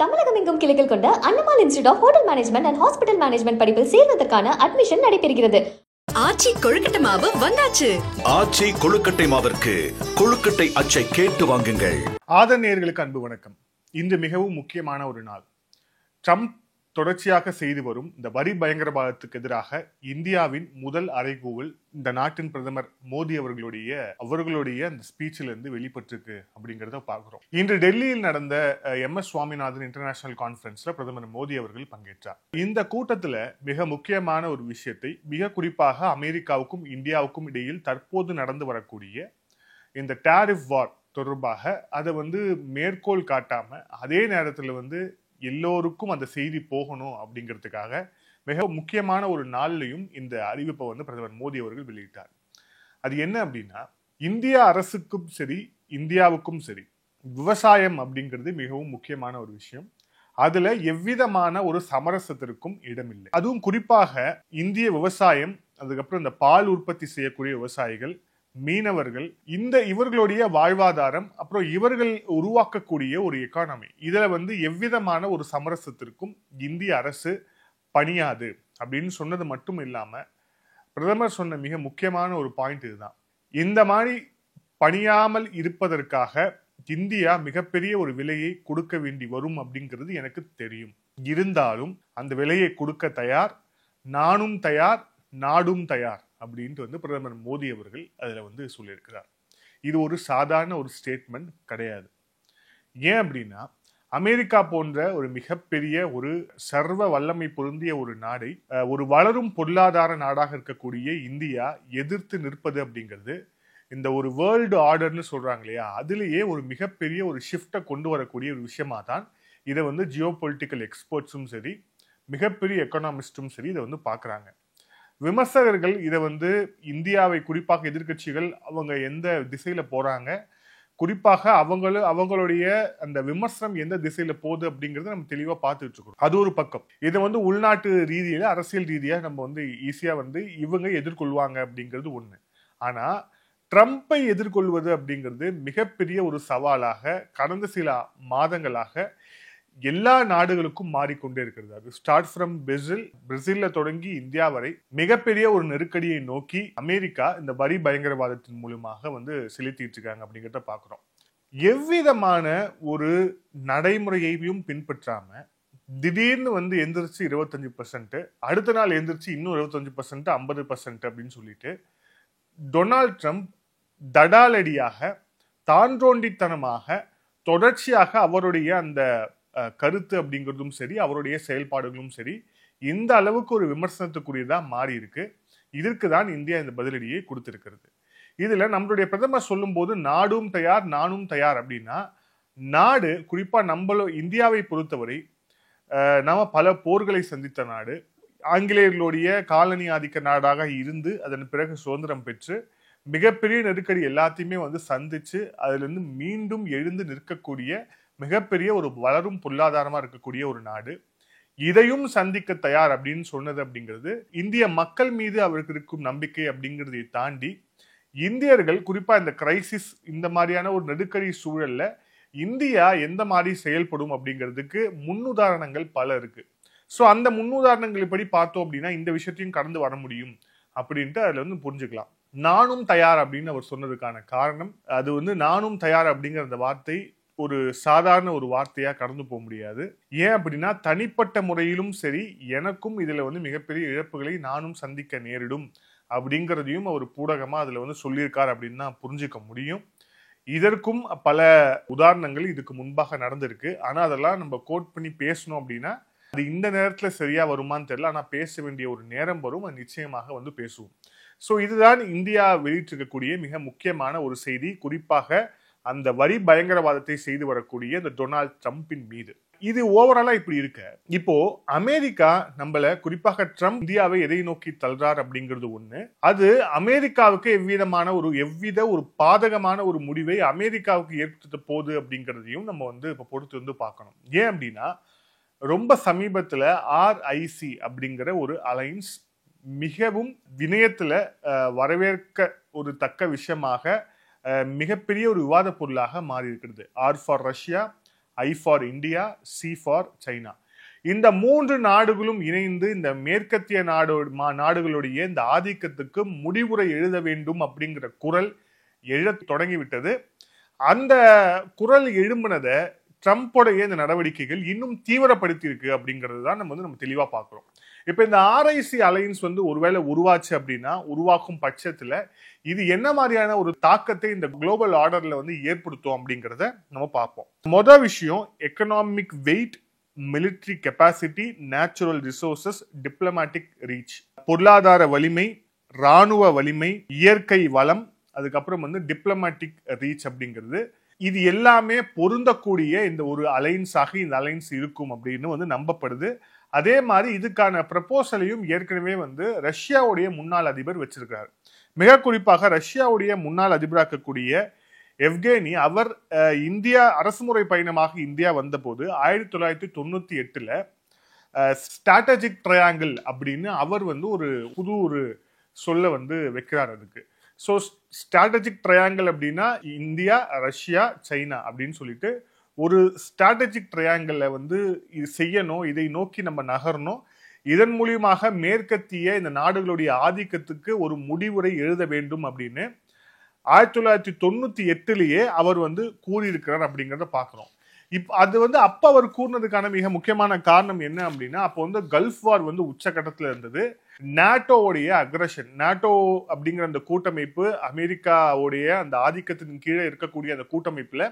தமிழகம் எங்கும் கிளைகள் கொண்ட Annamal institute of hotel management and hospital management படிப்பில் சேர்வதற்கான அட்மிஷன் நடைபெறுகிறது. ஆச்சி கொழுக்கட்டை மாவு வந்தாச்சு. ஆச்சி கொழுக்கட்டை மாவிற்கு கொழுக்கட்டை அச்சை கேட்டு வாங்குங்கள். ஆதரநேயர்களுக்கு அன்பு வணக்கம். இன்று மிகவும் முக்கியமான ஒரு நாள். ட்ரம்ப் தொடர்ச்சியாக செய்து வரும் இந்த வரி பயங்கரவாதத்துக்கு எதிராக இந்தியாவின் முதல் அறைகூவல் இந்த நாட்டின் பிரதமர் மோடி அவர்களுடைய அந்த ஸ்பீச்சில் இருந்து வெளிப்பட்டிருக்கு அப்படிங்கிறத பார்க்கிறோம். இன்று டெல்லியில் நடந்த MS சுவாமிநாதன் இன்டர்நேஷனல் கான்ஃபரன்ஸ்ல பிரதமர் மோடி அவர்கள் பங்கேற்றார். இந்த கூட்டத்தில் மிக முக்கியமான ஒரு விஷயத்தை, மிக குறிப்பாக அமெரிக்காவுக்கும் இந்தியாவுக்கும் இடையில் தற்போது நடந்து வரக்கூடிய இந்த டாரிஃப் வார் தொடர்பாக அதை மேற்கோள் காட்டாம அதே நேரத்தில் எல்லோருக்கும் அந்த செய்தி போகணும் அப்படிங்கிறதுக்காக மிக முக்கியமான ஒரு நாள்லையும் இந்த அறிவிப்பை பிரதமர் மோடி அவர்கள் வெளியிட்டார். அது என்ன அப்படின்னா, இந்திய அரசுக்கும் சரி இந்தியாவுக்கும் சரி விவசாயம் அப்படிங்கிறது மிகவும் முக்கியமான ஒரு விஷயம். அதுல எவ்விதமான ஒரு சமரசத்திற்கும் இடமில்லை. அதுவும் குறிப்பாக இந்திய விவசாயம், அதுக்கப்புறம் இந்த பால் உற்பத்தி செய்யக்கூடிய விவசாயிகள், மீனவர்கள், இவர்களுடைய வாழ்வாதாரம், அப்புறம் இவர்கள் உருவாக்கக்கூடிய ஒரு எக்கானமி, இதுல எவ்விதமான ஒரு சமரசத்திற்கும் இந்திய அரசு பணியாது அப்படின்னு சொன்னது மட்டும் இல்லாம பிரதமர் சொன்ன மிக முக்கியமான ஒரு பாயிண்ட் இதுதான். இந்த மாதிரி பணியாமல் இருப்பதற்காக இந்தியா மிகப்பெரிய ஒரு விலையை கொடுக்க வேண்டி வரும் அப்படிங்கிறது எனக்கு தெரியும். இருந்தாலும் அந்த விலையை கொடுக்க தயார், நானும் தயார், நாடும் தயார் அப்படின்ட்டு பிரதமர் மோடி அவர்கள் அதுல சொல்லியிருக்கிறார். இது ஒரு சாதாரண ஒரு ஸ்டேட்மெண்ட் கிடையாது. ஏன் அப்படின்னா, அமெரிக்கா போன்ற ஒரு மிகப்பெரிய ஒரு சர்வ வல்லமை பொருந்திய ஒரு நாடை ஒரு வளரும் பொருளாதார நாடாக இருக்கக்கூடிய இந்தியா எதிர்த்து நிற்பது அப்படிங்கிறது இந்த ஒரு வேர்ல்டு ஆர்டர்னு சொல்றாங்க இல்லையா, அதுலேயே ஒரு மிகப்பெரிய ஒரு ஷிஃப்டை கொண்டு வரக்கூடிய ஒரு விஷயமா தான் இதை ஜியோ பொலிட்டிக்கல் எக்ஸ்பர்ட்ஸும் சரி, மிகப்பெரிய எக்கனாமிஸ்டும் சரி இதை பார்க்குறாங்க. விமர்சகர்கள் இதை இந்தியாவை, குறிப்பாக எதிர்கட்சிகள், அவங்க எந்த திசையில போறாங்க, குறிப்பாக அவங்களுடைய அந்த விமர்சனம் எந்த திசையில போகுது அப்படிங்கறத நம்ம தெளிவா பார்த்துட்டு இருக்கோம். அது ஒரு பக்கம். இதை உள்நாட்டு ரீதியில, அரசியல் ரீதியா நம்ம ஈஸியா இவங்க எதிர்கொள்வாங்க அப்படிங்கிறது ஒண்ணு. ஆனா ட்ரம்பை எதிர்கொள்வது அப்படிங்கிறது மிகப்பெரிய ஒரு சவாலாக கடந்த சில மாதங்களாக எல்லா நாடுகளுக்கும் மாறிக்கொண்டே இருக்கிறது. அது ஸ்டார்ட் ஃப்ரம் பிரேசில்ல தொடங்கி இந்தியா வரை மிகப்பெரிய ஒரு நெருக்கடியை நோக்கி அமெரிக்கா இந்த வரி பயங்கரவாதத்தின் மூலமாக செலுத்திட்டு இருக்காங்க அப்படிங்கிறத பாக்குறோம். எவ்விதமான ஒரு நடைமுறையையும் பின்பற்றாம திடீர்னு எந்திரிச்சு 25%, அடுத்த நாள் எந்திரிச்சு இன்னும் 25%, 50% அப்படின்னு சொல்லிட்டு டொனால்ட் ட்ரம்ப் தடாலடியாக, தான்றோண்டித்தனமாக, தொடர்ச்சியாக அவருடைய அந்த கருத்து அப்படிங்கிறதும் சரி, அவருடைய செயல்பாடுகளும் சரி இந்த அளவுக்கு ஒரு விமர்சனத்துக்குரியதா மாறி இருக்கு. இதற்கு தான் இந்தியா இந்த பதிலடியை கொடுத்திருக்கிறது. இதுல நம்மளுடைய பிரதமர் சொல்லும் போது நாடும் தயார், நானும் தயார் அப்படின்னா, நாடு குறிப்பா இந்தியாவை பொறுத்தவரை நாம பல போர்களை சந்தித்த நாடு, ஆங்கிலேயர்களுடைய காலனி ஆதிக்க நாடாக இருந்து அதன் பிறகு சுதந்திரம் பெற்று மிகப்பெரிய நெருக்கடி எல்லாத்தையுமே சந்திச்சு அதுல இருந்து மீண்டும் எழுந்து நிற்கக்கூடிய மிகப்பெரிய ஒரு வளரும் பொருளாதாரமா இருக்கக்கூடிய ஒரு நாடு. இதையும் சந்திக்க தயார் அப்படின்னு சொன்னது அப்படிங்கிறது இந்திய மக்கள் மீது அவருக்கு இருக்கும் நம்பிக்கை அப்படிங்கிறதை தாண்டி, இந்தியர்கள் குறிப்பா இந்த கிரைசிஸ், இந்த மாதிரியான ஒரு நெருக்கடி சூழல்ல இந்தியா எந்த மாதிரி செயல்படும் அப்படிங்கிறதுக்கு முன்னுதாரணங்கள் பல இருக்கு. ஸோ அந்த முன்னுதாரணங்கள் படி பார்த்தோம் அப்படின்னா இந்த விஷயத்தையும் கடந்து வர முடியும் அப்படின்ட்டு அதுல புரிஞ்சுக்கலாம். நானும் தயார் அப்படின்னு அவர் சொன்னதுக்கான காரணம், அது நானும் தயார் அப்படிங்கிற அந்த வார்த்தை ஒரு சாதாரண ஒரு வார்த்தையா கடந்து போக முடியாது. ஏன் அப்படின்னா, தனிப்பட்ட முறையிலும் சரி எனக்கும் இதுல மிகப்பெரிய இழப்புகளை நானும் சந்திக்க நேரிடும் அப்படிங்கிறதையும் அவர் பூடகமா அதுல சொல்லியிருக்கார் அப்படின்னு தான் புரிஞ்சுக்க முடியும். இதற்கும் பல உதாரணங்கள் இதுக்கு முன்பாக நடந்திருக்கு. ஆனா அதெல்லாம் நம்ம கோட் பண்ணி பேசணும் அப்படின்னா அது இந்த நேரத்துல சரியா வருமானு தெரியல. ஆனா பேச வேண்டிய ஒரு நேரம் வரும், அது நிச்சயமாக பேசுவோம். ஸோ இதுதான் இந்தியா வெளியிட்டிருக்கக்கூடிய மிக முக்கியமான ஒரு செய்தி, குறிப்பாக அந்த வரி பயங்கரவாதத்தை செய்து வரக்கூடிய இந்த டொனால்ட் ட்ரம்பின் மீது. இது ஓவராலா இப்படி இருக்க, இப்போ அமெரிக்கா நம்மள, குறிப்பாக ட்ரம்ப் இந்தியாவை எதை நோக்கி தள்ளுறார் அப்படிங்கிறது ஒண்ணு. அது அமெரிக்காவுக்கு எவ்வித ஒரு பாதகமான ஒரு முடிவை அமெரிக்காவுக்கு ஏற்படுத்த போகுது அப்படிங்கிறதையும் நம்ம இப்ப பொறுத்து பார்க்கணும். ஏன் அப்படின்னா, ரொம்ப சமீபத்துல RIC அப்படிங்கிற ஒரு அலைன்ஸ் மிகவும் வினயத்துல வரவேற்க ஒரு தக்க விஷயமாக மிகப்பெரிய ஒரு விவாத பொருளாக மாறி இருக்கிறது. R for Russia, I for India, C for China. இந்த 3 நாடுகளும் இணைந்து இந்த மேற்கத்திய நாடுகளுடைய இந்த ஆதிக்கத்துக்கு முடிவுரை எழுத வேண்டும் அப்படிங்கிற குரல் எழத் தொடங்கிவிட்டது. அந்த குரல் எழும்பினதை ட்ரம்ப்போடைய இந்த நடவடிக்கைகள் இன்னும் தீவிரப்படுத்தி இருக்கு அப்படிங்கிறது தான் நம்ம தெளிவா பார்க்கிறோம். இப்ப இந்த RIC அலையன்ஸ் ஒருவேளை உருவாச்சு அப்படின்னா, உருவாக்கும் பட்சத்துல இது என்ன மாதிரியான ஒரு தாக்கத்தை இந்த குளோபல் ஆர்டர்ல ஏற்படுத்தும் அப்படிங்கிறத நம்ம பார்ப்போம். மொதல் விஷயம், economic weight, military capacity, natural resources, diplomatic reach. பொருளாதார வலிமை, ராணுவ வலிமை, இயற்கை வளம், அதுக்கப்புறம் டிப்ளமேட்டிக் ரீச் அப்படிங்கிறது, இது எல்லாமே பொருந்தக்கூடிய இந்த ஒரு அலைன்ஸாக இந்த அலைன்ஸ் இருக்கும் அப்படின்னு நம்பப்படுது. அதே மாதிரி இதுக்கான ப்ரப்போசலையும் ஏற்கனவே ரஷ்யாவுடைய முன்னாள் அதிபர் வச்சிருக்காரு. மிக குறிப்பாக ரஷ்யாவுடைய முன்னாள் அதிபராக்கக்கூடிய எவ்கேனி, அவர் இந்தியா அரசுமுறை பயணமாக இந்தியா வந்தபோது 1998 ஸ்ட்ராட்டஜிக் ட்ரையாங்கிள் அப்படின்னு அவர் ஒரு சொல்ல வைக்கிறார் அதுக்கு. ஸோ ஸ்ட்ராட்டஜிக் ட்ரையாங்கிள் அப்படின்னா இந்தியா, ரஷ்யா, சைனா அப்படின்னு சொல்லிட்டு ஒரு ஸ்ட்ராட்டஜிக் ட்ரையாங்கிள இது செய்யணும், இதை நோக்கி நம்ம நகரணும், இதன் மூலியமாக மேற்கத்திய இந்த நாடுகளுடைய ஆதிக்கத்துக்கு ஒரு முடிவுரை எழுத வேண்டும் அப்படின்னு 1998 அவர் கூறியிருக்கிறார் அப்படிங்கிறத பார்க்கிறோம். அது அப்ப அவர் கூறினதுக்கான மிக முக்கியமான காரணம் என்ன அப்படின்னா, அப்போ கல்ஃப் வார் உச்சகட்டத்தில் இருந்தது. நாட்டோவுடைய அக்ரஷன், நாட்டோ அப்படிங்கிற அந்த கூட்டமைப்பு அமெரிக்காவுடைய அந்த ஆதிக்கத்தின் கீழே இருக்கக்கூடிய அந்த கூட்டமைப்புல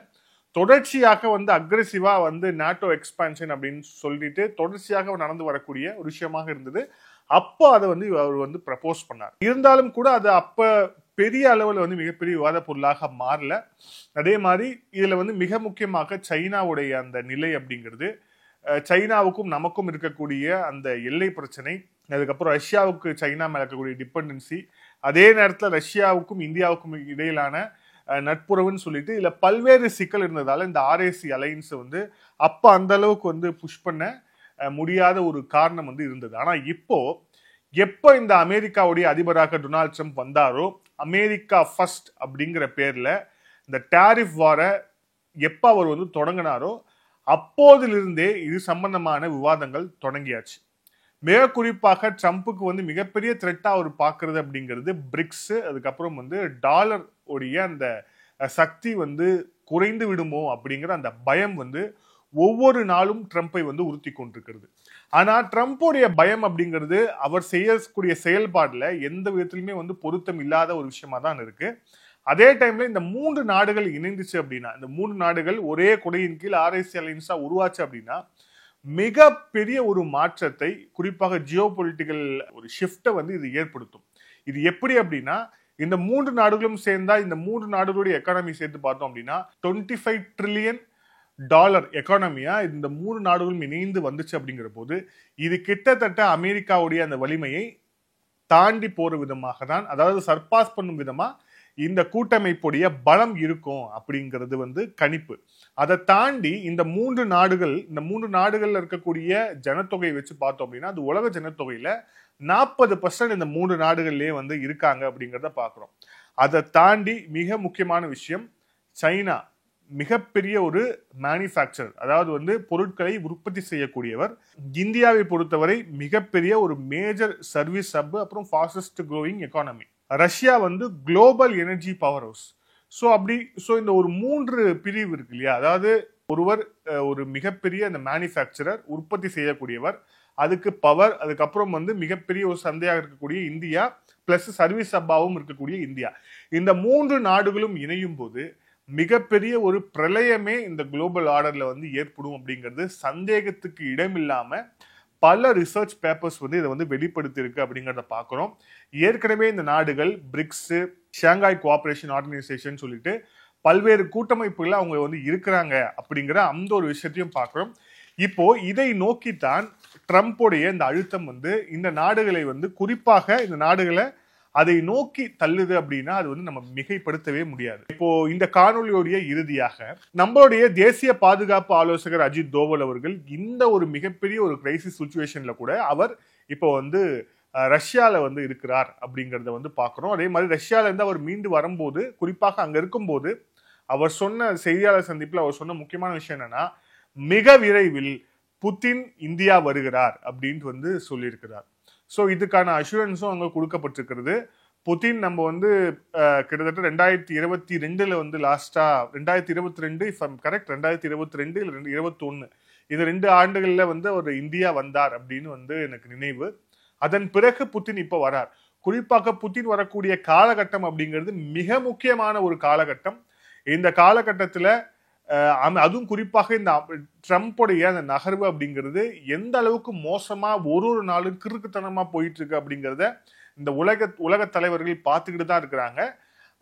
தொடர்ச்சியாக அக்ரெசிவா நாட்டோ எக்ஸ்பான்ஷன் அப்படின்னு சொல்லிட்டு தொடர்ச்சியாக நடந்து வரக்கூடிய ஒரு விஷயமாக இருந்தது. அப்போ அதை அவர் ப்ரப்போஸ் பண்ணார். இருந்தாலும் கூட அது அப்ப பெரிய அளவில் மிகப்பெரிய விவாத பொருளாக மாறல. அதே மாதிரி இதுல மிக முக்கியமாக சைனாவுடைய அந்த நிலை அப்படிங்கிறது, சைனாவுக்கும் நமக்கும் இருக்கக்கூடிய அந்த எல்லை பிரச்சனை, அதுக்கப்புறம் ரஷ்யாவுக்கு சைனா மேல இருக்கக்கூடிய டிபெண்டன்சி, அதே நேரத்தில் ரஷ்யாவுக்கும் இந்தியாவுக்கும் இடையிலான நட்புறவுன்னு சொல்லிட்டு இதுல பல்வேறு சிக்கல் இருந்ததால இந்த RIC அலையன்ஸ் அப்ப அந்த அளவுக்கு புஷ் பண்ண முடியாத ஒரு காரணம் இருந்தது. ஆனா எப்போ இந்த அமெரிக்காவுடைய அதிபராக டொனால்ட் ட்ரம்ப் வந்தாரோ, அமெரிக்கா ஃபர்ஸ்ட் அப்படிங்கிற பேர்ல இந்த டாரிஃப் வாரை எப்ப அவர் தொடங்கினாரோ அப்போதிலிருந்தே இது சம்பந்தமான விவாதங்கள் தொடங்கியாச்சு. மிக குறிப்பாக ட்ரம்ப்புக்கு மிகப்பெரிய த்ரெட்டா அவர் பார்க்கறது அப்படிங்கிறது பிரிக்ஸ், அதுக்கப்புறம் டாலர் உடைய அந்த சக்தி குறைந்து விடுமோ அப்படிங்கிற அந்த பயம் ஒவ்வொரு நாளும் ட்ரம்ப்பை உறுத்தி கொண்டிருக்கிறது. ஆனா ட்ரம்ப்புடைய பயம் அப்படிங்கிறது அவர் செய்யக்கூடிய செயல்பாடுல எந்த விதத்திலுமே பொருத்தம் இல்லாத ஒரு விஷயமா தான் இருக்கு. அதே டைம்ல இந்த 3 நாடுகள் இணைந்துச்சு அப்படின்னா, இந்த 3 நாடுகள் ஒரே கொடையின் கீழ் RIC அலையன்ஸா உருவாச்சு அப்படின்னா மிக பெரிய ஒரு மாற்றத்தை, குறிப்பாக ஜியோ பொலிட்டிக்கல் ஒரு ஷிஃப்டை இது ஏற்படுத்தும். இது எப்படி அப்படின்னா, இந்த 3 நாடுகளும் சேர்ந்தா, இந்த 3 நாடுகளுடைய எக்கானமி சேர்த்து பார்த்தோம் அப்படின்னா $25 trillion எக்கானமியா இந்த 3 நாடுகளும் இணைந்து வந்துச்சு அப்படிங்கிற போது இது கிட்டத்தட்ட அமெரிக்காவுடைய அந்த வலிமையை தாண்டி போற விதமாக தான், அதாவது சர்பாஸ் பண்ணும் விதமா இந்த கூட்டமைப்புடைய பலம் இருக்கும் அப்படிங்கிறது கணிப்பு. அதை தாண்டி இந்த 3 நாடுகள்ல இருக்கக்கூடிய ஜனத்தொகையை வச்சு பார்த்தோம் அப்படின்னா அது உலக ஜனத்தொகையில 40% இந்த 3 நாடுகள்லயே இருக்காங்க அப்படிங்கிறத பார்க்கிறோம். அதை தாண்டி மிக முக்கியமான விஷயம், சைனா மிகப்பெரிய ஒரு மேனுஃபேக்சர், அதாவது பொருட்களை உற்பத்தி செய்யக்கூடியவர். இந்தியாவை பொறுத்தவரை மிகப்பெரிய ஒரு மேஜர் சர்வீஸ் ஹப், அப்புறம் fastest growing economy. Russia global energy power house. So இந்த ஒரு 3 பிரிவு இருக்கு இல்லையா, அதாவது ஒருவர் ஒரு மிகப்பெரிய அந்த மேனுஃபேக்சரர், உற்பத்தி செய்யக்கூடியவர், அதுக்கு பவர், அதுக்கப்புறம் மிகப்பெரிய ஒரு சந்தையாக இருக்கக்கூடிய இந்தியா, பிளஸ் சர்வீஸ் ஹப்பாவும் இருக்கக்கூடிய இந்தியா. இந்த 3 நாடுகளும் இணையும் போது மிகப்பெரிய ஒரு பிரளயமே இந்த குளோபல் ஆர்டர்ல ஏற்படும் அப்படிங்கிறது சந்தேகத்துக்கு இடமில்லாம பல ரிசர்ச் பேப்பர்ஸ் இதை வெளிப்படுத்தி இருக்கு அப்படிங்கிறத பார்க்கிறோம். ஏற்கனவே இந்த நாடுகள் பிரிக்ஸ், ஷாங்காய் கோஆபரேஷன் ஆர்கனைசேஷன் சொல்லிட்டு பல்வேறு கூட்டமைப்புகள் அவங்க இருக்கிறாங்க அப்படிங்கிற அந்த ஒரு விஷயத்தையும் பார்க்கிறோம். இப்போ இதை நோக்கித்தான் ட்ரம்ப்புடைய இந்த அழுத்தம் இந்த நாடுகளை குறிப்பாக இந்த நாடுகளை அதை நோக்கி தள்ளுது அப்படின்னா அது நம்ம மிகைப்படுத்தவே முடியாது. இப்போ இந்த காணொலியோடைய இறுதியாக நம்மளுடைய தேசிய பாதுகாப்பு ஆலோசகர் அஜித் தோவல் அவர்கள் இந்த ஒரு மிகப்பெரிய ஒரு கிரைசிஸ் சிச்சுவேஷன்ல கூட அவர் இப்போ ரஷ்யால இருக்கிறார் அப்படிங்கறத பார்க்கிறோம். அதே மாதிரி ரஷ்யால இருந்து அவர் மீண்டு வரும்போது, குறிப்பாக அங்க இருக்கும்போது அவர் சொன்ன செய்தியாளர் சந்திப்புல அவர் சொன்ன முக்கியமான விஷயம் என்னன்னா, மிக விரைவில் புதின் இந்தியா வருகிறார் அப்படின்ட்டு வந்து சொல்லியிருக்கிறார். ஸோ இதுக்கான அஷூரன்ஸும் அங்கே கொடுக்கப்பட்டிருக்கிறது. புதின் நம்ம வந்து கிட்டத்தட்ட 2022 வந்து லாஸ்டா 2022 இஃப் ஐம் கரெக்ட் 2022 இல்லை 2021 இந்த 2 ஆண்டுகள்ல வந்து ஒரு இந்தியா வந்தார் அப்படின்னு வந்து எனக்கு நினைவு. அதன் பிறகு புதின் இப்போ வரார். குறிப்பாக புதின் வரக்கூடிய காலகட்டம் அப்படிங்கிறது மிக முக்கியமான ஒரு காலகட்டம். இந்த காலகட்டத்தில் அதுவும் குறிப்பாக இந்த ட்ரம்ப்புடைய அந்த நகர்வு அப்படிங்கிறது எந்த அளவுக்கு மோசமா ஒரு நாளும் கிறுக்குத்தனமா போயிட்டு இருக்கு அப்படிங்கிறத இந்த உலக தலைவர்கள் பார்த்துக்கிட்டு தான் இருக்கிறாங்க.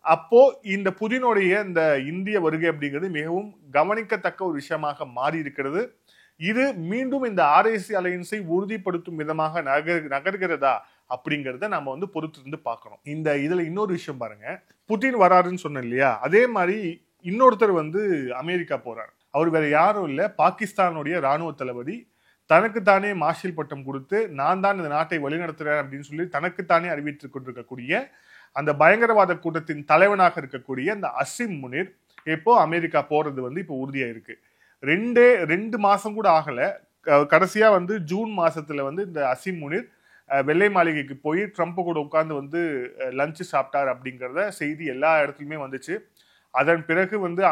அப்போ இந்த புதினுடைய இந்த இந்திய வருகை அப்படிங்கிறது மிகவும் கவனிக்கத்தக்க ஒரு விஷயமாக மாறி இருக்கிறது. இது மீண்டும் இந்த RIC அலையன்ஸை உறுதிப்படுத்தும் விதமாக நகர்கிறதா அப்படிங்கிறத நம்ம வந்து பொறுத்திருந்து பார்க்கணும். இதுல இன்னொரு விஷயம் பாருங்க, புதின் வராருன்னு சொன்ன இல்லையா, அதே மாதிரி இன்னொருத்தர் வந்து அமெரிக்கா போறார். அவர் வேற யாரும் இல்ல, பாகிஸ்தானுடைய ராணுவ தளபதி. தனக்குத்தானே மார்ஷல் பட்டம் கொடுத்து நான் தான் இந்த நாட்டை வழிநடத்துறேன் அப்படின்னு சொல்லி தனக்குத்தானே அறிவித்துக் கொண்டிருக்கக்கூடிய அந்த பயங்கரவாத கூட்டத்தின் தலைவனாக இருக்கக்கூடிய அந்த அசிம் முனிர் இப்போ அமெரிக்கா போறது வந்து இப்போ உறுதியா இருக்கு. 2 மாசம் கூட ஆகல. கடைசியா வந்து ஜூன் மாசத்துல வந்து இந்த அசிம் முனிர் வெள்ளை மாளிகைக்கு போய் ட்ரம்ப் கூட உட்கார்ந்து வந்து லஞ்ச் சாப்பிட்டார் அப்படிங்கிறத செய்தி எல்லா இடத்துலயுமே வந்துச்சு. அதன் பிறகு வந்து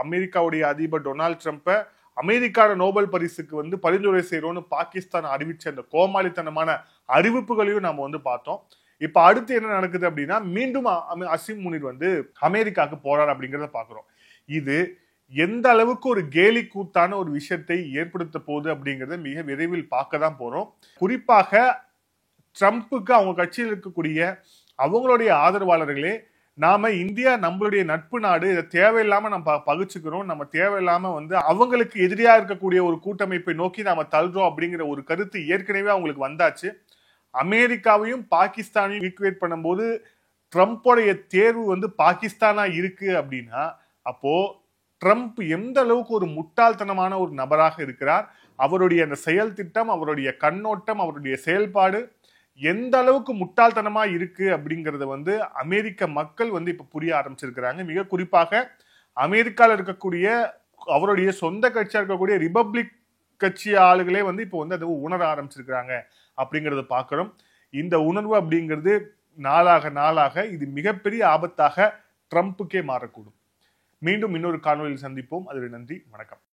அமெரிக்காவுடைய அதிபர் டொனால்ட் ட்ரம்ப்பை அமெரிக்கான நோபல் பரிசுக்கு வந்து பரிந்துரை செய்யறோம்னு பாகிஸ்தான் அறிவிச்ச அந்த கோமாளித்தனமான அறிவிப்புகளையும் நம்ம வந்து பார்த்தோம். இப்ப அடுத்து என்ன நடக்குது அப்படின்னா, மீண்டும் அசிம் முனிர் வந்து அமெரிக்காவுக்கு போறார் அப்படிங்கிறத பாக்குறோம். இது எந்த அளவுக்கு ஒரு கேலி கூத்தான ஒரு விஷயத்தை ஏற்படுத்த போகுது அப்படிங்கிறத மிக விரைவில் பார்க்க தான் போறோம். குறிப்பாக ட்ரம்ப்புக்கு அவங்க கட்சியில் இருக்கக்கூடிய அவங்களுடைய ஆதரவாளர்களே, நாம இந்தியா நம்மளுடைய நட்பு நாடு, இதை தேவையில்லாம நம்ம பகிச்சுக்கிறோம், நம்ம தேவையில்லாம வந்து அவங்களுக்கு எதிரியா இருக்கக்கூடிய ஒரு கூட்டமைப்பை நோக்கி நாம தள்ளுறோம் அப்படிங்கிற ஒரு கருத்து ஏற்கனவே அவங்களுக்கு வந்தாச்சு. அமெரிக்காவையும் பாகிஸ்தானையும் ஈக்குவேட் பண்ணும்போது ட்ரம்ப்போடைய தேர்வு வந்து பாகிஸ்தானா இருக்கு அப்படின்னா, அப்போ ட்ரம்ப் எந்த அளவுக்கு ஒரு முட்டாள்தனமான ஒரு நபராக இருக்கிறார், அவருடைய அந்த செயல் திட்டம், அவருடைய கண்ணோட்டம், அவருடைய செயல்பாடு எந்த அளவுக்கு முட்டாள்தனமா இருக்கு அப்படிங்கறத வந்து அமெரிக்க மக்கள் வந்து இப்ப புரிய ஆரம்பிச்சிருக்கிறாங்க. மிக குறிப்பாக அமெரிக்கால இருக்கக்கூடிய அவருடைய சொந்த கட்சியா இருக்கக்கூடிய ரிபப்ளிக் கட்சி ஆளுகளே வந்து இப்போ வந்து அதை உணர ஆரம்பிச்சிருக்கிறாங்க அப்படிங்கறத பாக்குறோம். இந்த உணர்வு அப்படிங்கிறது நாளாக இது மிகப்பெரிய ஆபத்தாக ட்ரம்ப்புக்கே மாறக்கூடும். மீண்டும் இன்னொரு காணொலியில் சந்திப்போம். அதுவரை நன்றி, வணக்கம்.